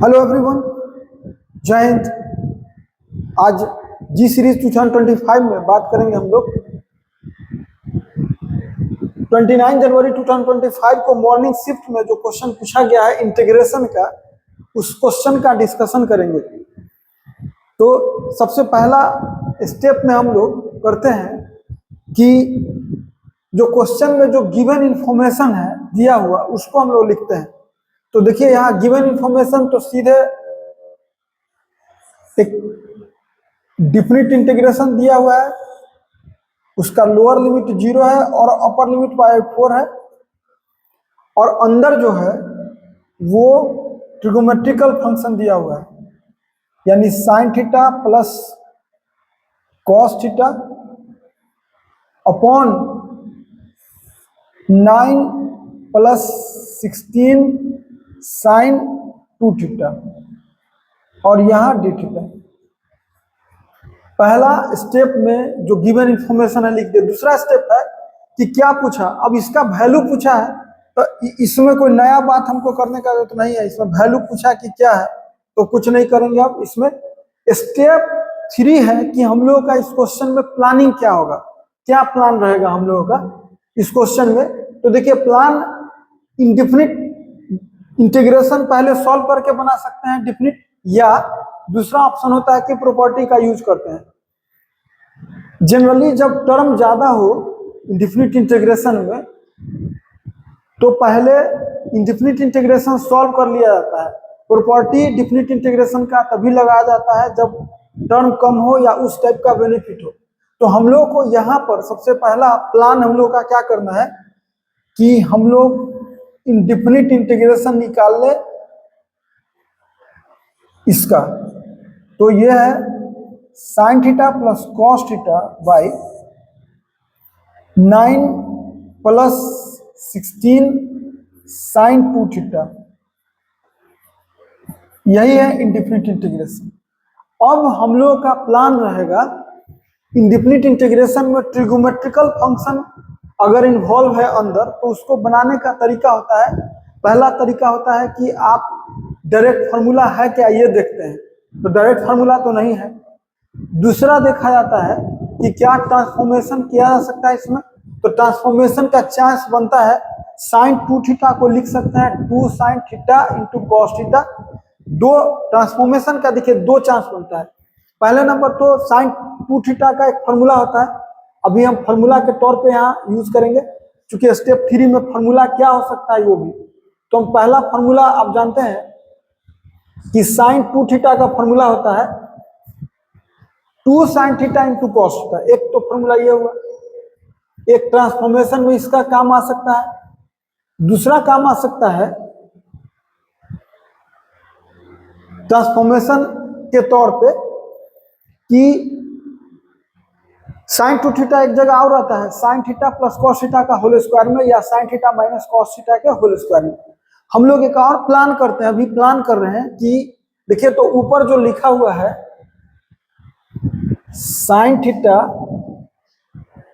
Hello everyone, जय हिंद। आज जी series 2025 में बात करेंगे हम लोग 29 जनवरी 2025 को मॉर्निंग शिफ्ट में जो क्वेश्चन पूछा गया है इंटीग्रेशन का, उस क्वेश्चन का डिस्कशन करेंगे। तो सबसे पहला स्टेप में हम लोग करते हैं कि जो क्वेश्चन में जो गिवन इंफॉर्मेशन है दिया हुआ उसको हम लोग लिखते हैं। तो देखिए यहाँ गिवन इंफॉर्मेशन तो सीधे एक डिफिनिट इंटीग्रेशन दिया हुआ है, उसका लोअर लिमिट 0 है और अपर लिमिट /4 है, और अंदर जो है वो ट्रिगोमेट्रिकल फंक्शन दिया हुआ है, यानी sine theta plus cos theta upon 9 plus 16 sine 2 theta और यहाँ डी थीटा। पहला स्टेप में जो गिवन इंफॉर्मेशन है लिख दे। दूसरा स्टेप है कि क्या पूछा, अब इसका वैल्यू पूछा है तो इसमें कोई नया बात हमको करने का जरूरत नहीं है। इसमें वैल्यू पूछा कि क्या है तो कुछ नहीं करेंगे। अब इसमें स्टेप 3 है कि हम लोगों का इस क्वेश्चन में प्लानिंग क्या होगा, क्या प्लान रहेगा हम लोगों का इस क्वेश्चन में। तो देखिए प्लान इंडेफिनिट इंटीग्रेशन पहले सॉल्व करके बना सकते हैं डिफिनिट, या दूसरा ऑप्शन होता है कि प्रॉपर्टी का यूज करते हैं। जनरली जब टर्म ज्यादा हो इंडेफिनिट इंटीग्रेशन में तो पहले इंडेफिनिट इंटीग्रेशन सॉल्व कर लिया जाता है। प्रॉपर्टी डिफिनिट इंटीग्रेशन का तभी लगाया जाता है जब टर्म कम हो या उस टाइप का बेनिफिट हो। तो हम लोग को यहाँ पर सबसे पहला प्लान हम लोग का क्या करना है कि हम लोग इंडेफिनिट इंटीग्रेशन निकाल ले इसका। तो ये है sine theta plus cos theta by 9 plus 16 sine 2 theta, यही है इंडेफिनिट इंटीग्रेशन। अब हम लोग का प्लान रहेगा इंडेफिनिट इंटीग्रेशन में ट्रिगोमेट्रिकल फंक्शन अगर इन्वॉल्व है अंदर तो उसको बनाने का तरीका होता है। पहला तरीका होता है कि आप डायरेक्ट फार्मूला है क्या ये देखते हैं, तो डायरेक्ट फार्मूला तो नहीं है। दूसरा देखा जाता है कि क्या ट्रांसफॉर्मेशन किया जा सकता है इसमें, तो ट्रांसफॉर्मेशन का चांस बनता है साइन 2 थीटा को लिख सकते हैं 2 sine theta into cos theta. दो ट्रांसफॉर्मेशन का देखिए दो चांस बनता है। पहले नंबर तो साइन 2 थीटा का एक फार्मूला होता है, अभी हम फार्मूला के तौर पे यहाँ यूज करेंगे क्योंकि स्टेप 3 में फार्मूला क्या हो सकता है वो भी। तो हम पहला फार्मूला आप जानते हैं कि साइन 2 थीटा का फार्मूला होता है 2 sine theta into cos theta. एक तो फार्मूला ये हुआ, एक ट्रांसफॉर्मेशन में इसका काम आ सकता है। दूसरा काम आ सकता है ट्रांसफॉर्मेशन के तौर पे कि साइन 2 थीटा एक जगह और रहता है sine theta plus cos theta का होल स्क्वायर में, या sign theta minus cos theta के होल स्क्वायर में। हम लोग एक और प्लान करते हैं, अभी प्लान कर रहे हैं कि देखिए तो ऊपर जो लिखा हुआ है sine theta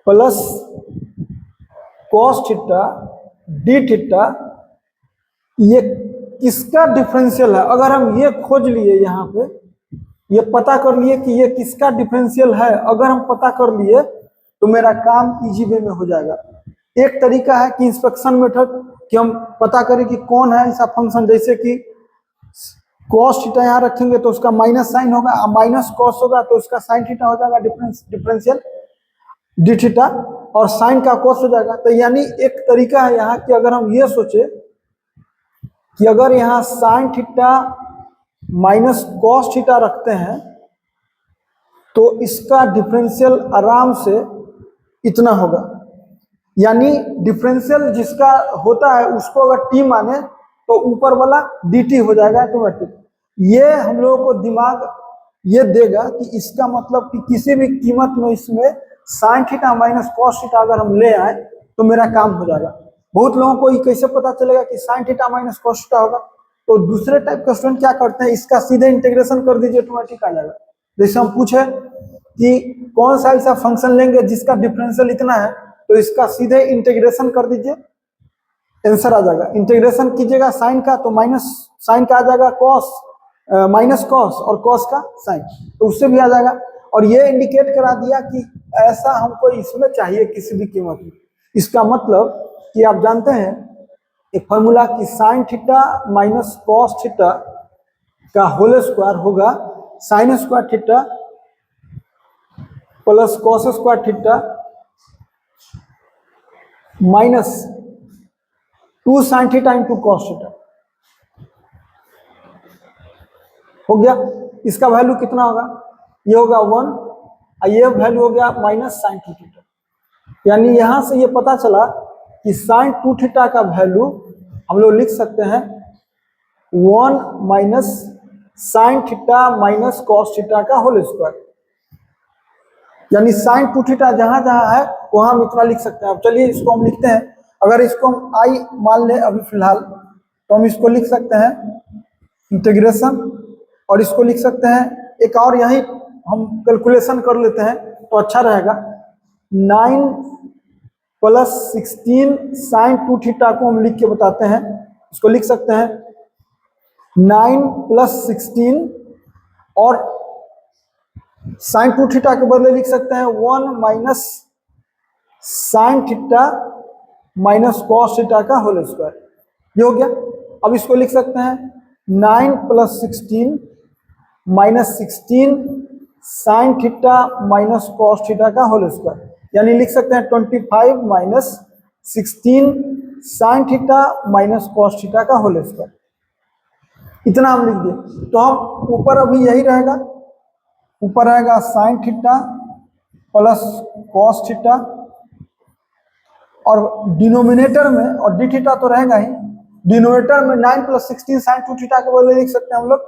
plus cos theta D theta, ये किसका डिफरेंशियल है। अगर हम ये खोज लिए यहाँ पे, ये पता कर लिए कि ये किसका डिफरेंशियल है, अगर हम पता कर लिए तो मेरा काम इजी वे में हो जाएगा। एक तरीका है कि इंस्पेक्शन मेथड, कि हम पता करें कि कौन है ऐसा फंक्शन, जैसे कि कॉस थीटा यहाँ रखेंगे तो उसका माइनस साइन होगा, माइनस कॉस होगा तो उसका साइन थीटा हो जाएगा डिफरेंशियल डी थीटा, और साइन का कॉस हो जाएगा। तो यानी एक तरीका है यहाँ कि अगर हम ये सोचे कि अगर यहाँ sign theta minus cos theta रखते हैं तो इसका डिफरेंशियल आराम से इतना होगा, यानी डिफरेंशियल जिसका होता है उसको अगर टी माने तो ऊपर वाला डी हो जाएगा ऑटोमेटिक। ये हम लोगों को दिमाग ये देगा कि इसका मतलब कि किसी भी कीमत में इसमें sign theta minus cos theta अगर हम ले आए तो मेरा काम हो जाएगा। बहुत लोगों को ये कैसे पता चलेगा कि sine theta minus cos theta होगा, तो दूसरे टाइप का स्टूडेंट क्या करते हैं, इसका सीधे इंटीग्रेशन कर दीजिए ऑटोमेटिक आ जाएगा। जैसे हम पूछे कि कौन सा ऐसा फंक्शन लेंगे जिसका डिफरेंशियल इतना है, तो इसका सीधे इंटीग्रेशन कर दीजिए, आंसर आ जाएगा। इंटीग्रेशन कीजिएगा साइन का तो माइनस साइन का आ जाएगा कॉस, माइनस कॉस और कॉस का साइन, तो उससे भी आ जाएगा। और ये इंडिकेट करा दिया कि ऐसा हमको इसमें चाहिए किसी भी कीमत में। इसका मतलब कि आप जानते हैं एक फॉर्मूला कि sine theta minus cos theta का होल स्क्वायर होगा sine square theta plus cos square theta minus 2 sine theta into cos theta. हो गया। इसका वैल्यू कितना होगा, ये होगा 1 और ये वैल्यू हो गया माइनस साइन 2 थीटा। यानी यहां से ये पता चला कि साइन 2 थीटा का वैल्यू हम लोग लिख सकते हैं 1 minus sign theta minus cos theta का होल स्क्वायर। यानी साइन 2 थीटा जहां जहां है वहां हम इतना लिख सकते हैं। अब चलिए इसको हम लिखते हैं। अगर इसको हम आई मान लें अभी फिलहाल, तो हम इसको लिख सकते हैं इंटीग्रेशन, और इसको लिख सकते हैं एक और यहीं हम कैलकुलेशन कर लेते हैं तो अच्छा रहेगा। 9 प्लस 16 साइन 2 थीटा को हम लिख के बताते हैं। इसको लिख सकते हैं 9 प्लस 16 और साइन 2 थीटा के बदले लिख सकते हैं 1 minus sign theta minus cos theta का होल स्क्वायर। ये हो गया। अब इसको लिख सकते हैं 9 plus 16 minus 16 sign theta minus cos theta का होल स्क्वायर। यानी लिख सकते हैं 25 minus 16 sign theta minus cos theta का होल स्क्वायर। इतना हम लिख दिए। तो हम ऊपर अभी यही रहेगा, ऊपर रहेगा sign theta plus cos theta, और डिनोमिनेटर में, और डी थीटा तो रहेगा ही, डिनोमिनेटर में 9 प्लस 16 साइन 2 थीटा के बदले लिख सकते हैं हम लोग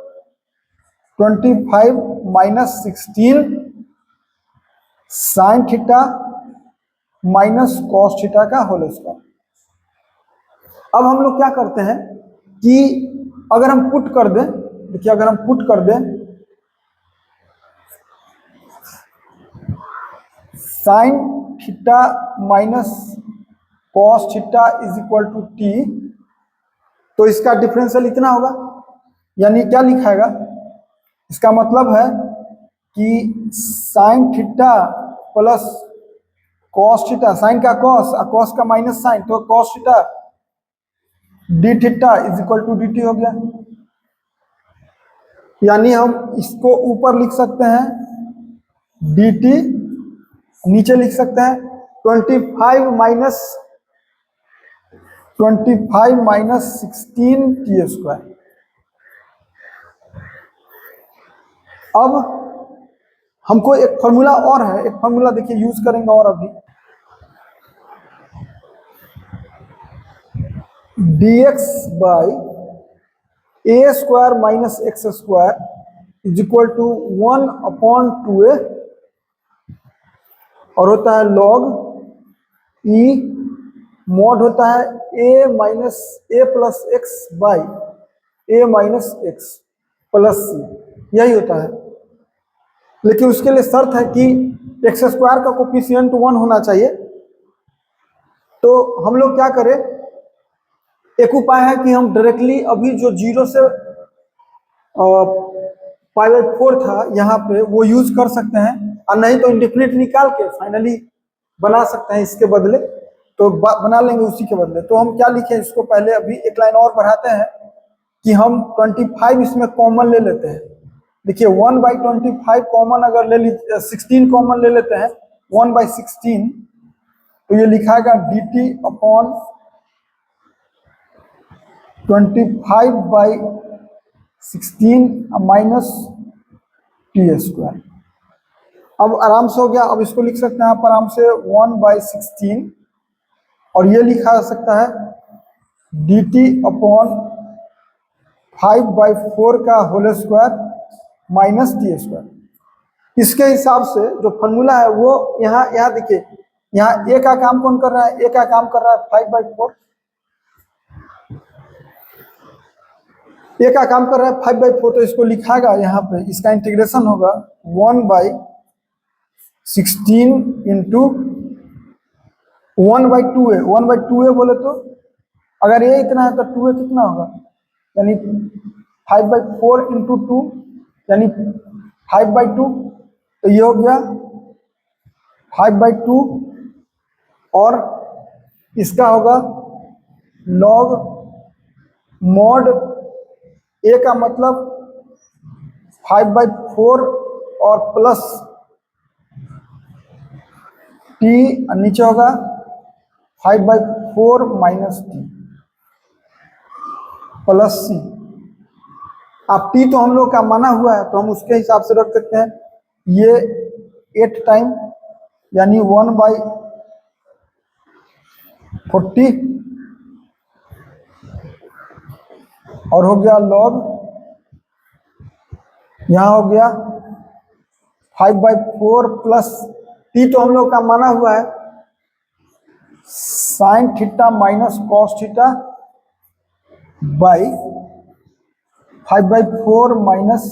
25 minus 16 sign theta minus cos theta का होल स्क्वायर। अब हम लोग क्या करते हैं कि अगर हम पुट कर दें, देखिए अगर हम पुट कर दें sine theta minus cos theta is equal to t, तो इसका डिफरेंशियल इतना होगा। यानी क्या लिखाएगा, इसका मतलब है कि sine theta plus cos theta, sine का कॉस और कॉस का माइनस साइन, तो cos theta D theta is equal to D T हो गया। यानी हम इसको ऊपर लिख सकते हैं डी टी, नीचे लिख सकते हैं 25 माइनस 16 टी स्क्वायर। अब हमको एक फॉर्मूला और है, एक फॉर्मूला देखिए यूज करेंगे और अभी dx by a square minus x square is equal to 1/2a, और होता है लॉग ई मॉड होता है a minus A plus X by A minus X plus C, यही होता है। लेकिन उसके लिए शर्त है कि एक्स स्क्वायर का कोफिशिएंट 1 होना चाहिए। तो हम लोग क्या करें, एक उपाय है कि हम डायरेक्टली अभी जो 0 से π/4 था यहाँ पे वो यूज कर सकते हैं, और नहीं तो इंडेफिनिट निकाल के फाइनली बना सकते हैं इसके बदले, तो बना लेंगे उसी के बदले। तो हम क्या लिखें इसको, पहले अभी एक लाइन और बढ़ाते हैं कि हम 25 इसमें कॉमन ले लेते हैं। देखिए 1/25 कॉमन अगर ले लीजिए, 16 कॉमन ले लेते हैं 1/16, तो ये लिखाएगा D T upon 25/16 minus T square. अब आराम से हो गया। अब इसको लिख सकते हैं आप आराम से 1/16, और ये लिखा जा सकता है डी टी अपॉन 5/4 का whole square minus T square. इसके हिसाब से जो फॉर्मूला है वो यहाँ देखिए, यहाँ ए का काम कौन कर रहा है, ए का काम कर रहा है 5/4, ए का काम कर रहा है 5/4, तो इसको लिखाएगा यहाँ पे, इसका इंटीग्रेशन होगा 1/16 इंटू 1/2a। 1/2a बोले तो अगर ये इतना है तो 2a कितना होगा, यानी 5/4 इंटू 2 यानी 5/2, तो ये हो गया 5/2 और इसका होगा लॉग मॉड ए का मतलब 5/4 और प्लस टी, नीचे होगा 5/4 माइनस टी प्लस सी। अब टी तो हम लोग का माना हुआ है तो हम उसके हिसाब से रख सकते हैं, ये 8 टाइम यानी 1/40 और हो गया लॉग, यहाँ हो गया 5/4 प्लस टी तो हम लोग का माना हुआ है sine theta minus cos theta by 5/4 minus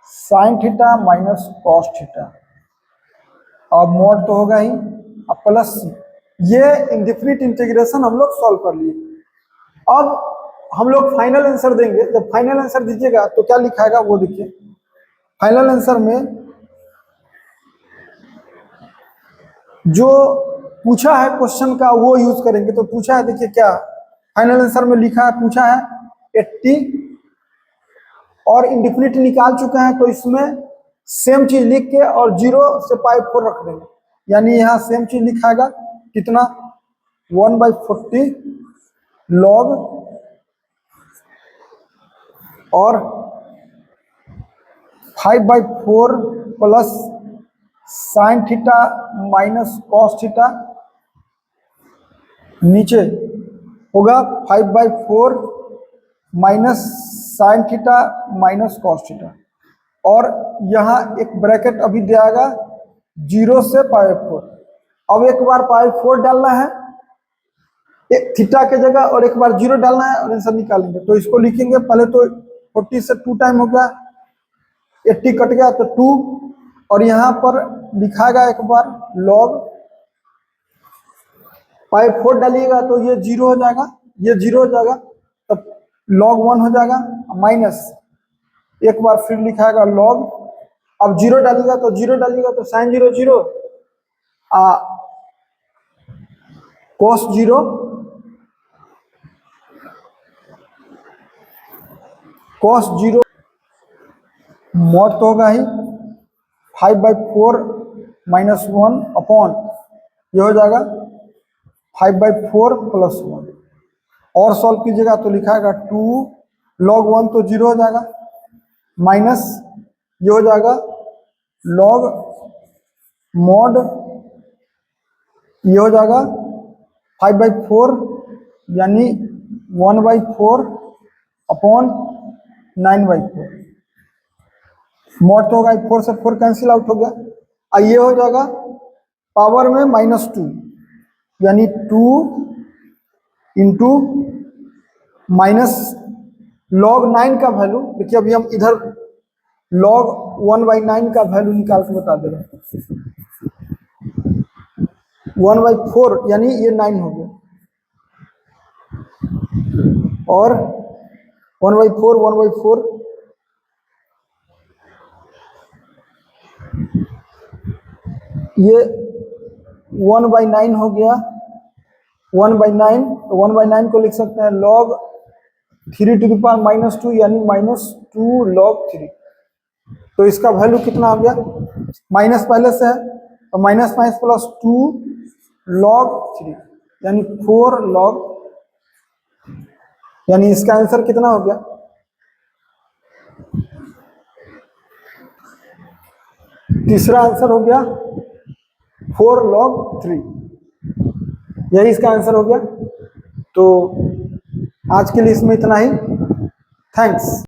sign theta minus cos theta, अब मॉड तो होगा ही, अब प्लस ये इंडेफिनिट इंटीग्रेशन हम लोग सॉल्व कर लिए। अब हम लोग फाइनल आंसर देंगे, जब फाइनल आंसर दीजिएगा तो क्या लिखाएगा वो देखिए। फाइनल आंसर में जो पूछा है क्वेश्चन का वो यूज करेंगे। तो पूछा है, देखिए क्या फाइनल आंसर में लिखा है, पूछा है 80 और इंडेफिनिट निकाल चुके हैं, तो इसमें सेम चीज लिख के और 0 से π4 रख देंगे, यानी यहाँ सेम चीज लिखाएगा कितना 1/40 लॉग और 5/4 plus sign theta minus cos theta, नीचे होगा 5/4 minus sign theta minus cos theta और यहाँ एक ब्रैकेट अभी दिया 0 से π4। अब एक बार π4 डालना है एक थीटा के जगह और एक बार 0 डालना है और आंसर निकालेंगे। तो इसको लिखेंगे पहले तो 40 से 2 टाइम हो गया, 80 कट गया तो 2 और यहाँ पर लिखाएगा एक बार लॉग π4 डालिएगा तो ये 0 हो जाएगा, ये 0 हो जाएगा तब log 1 हो जाएगा माइनस एक बार फिर लिखाएगा log, अब 0 डालिएगा तो 0 डालिएगा तो साइन 0 0 cos 0 cos 0 मॉड तो होगा ही 5/4 माइनस 1 अपॉन ये हो जाएगा 5/4 प्लस 1 और सॉल्व कीजिएगा तो लिखाएगा 2 log 1 तो 0 हो जाएगा माइनस ये हो जाएगा log मॉड ये हो जाएगा 5/4 यानी 1/4 अपॉन 9/4 मॉड तो होगा 4 से 4 कैंसिल आउट हो गया। ये हो जाएगा पावर में -2 यानी 2 इंटू माइनस log 9 का वैल्यू, देखिए अभी हम इधर log 1/9 का वैल्यू निकाल के बता दे रहे हैं 1/4 यानी ये 9 हो गया और 1/4 ये 1/9 हो गया 1/9, तो 1/9 को लिख सकते हैं log 3 टू द पावर -2 यानी -2 log 3। तो इसका वैल्यू कितना हो गया, माइनस पहले से है तो माइनस प्लस 2 log 3 यानी 4 log, यानी इसका आंसर कितना हो गया, तीसरा आंसर हो गया 4 log 3, यही इसका आंसर हो गया। तो आज के लिए इसमें इतना ही, थैंक्स।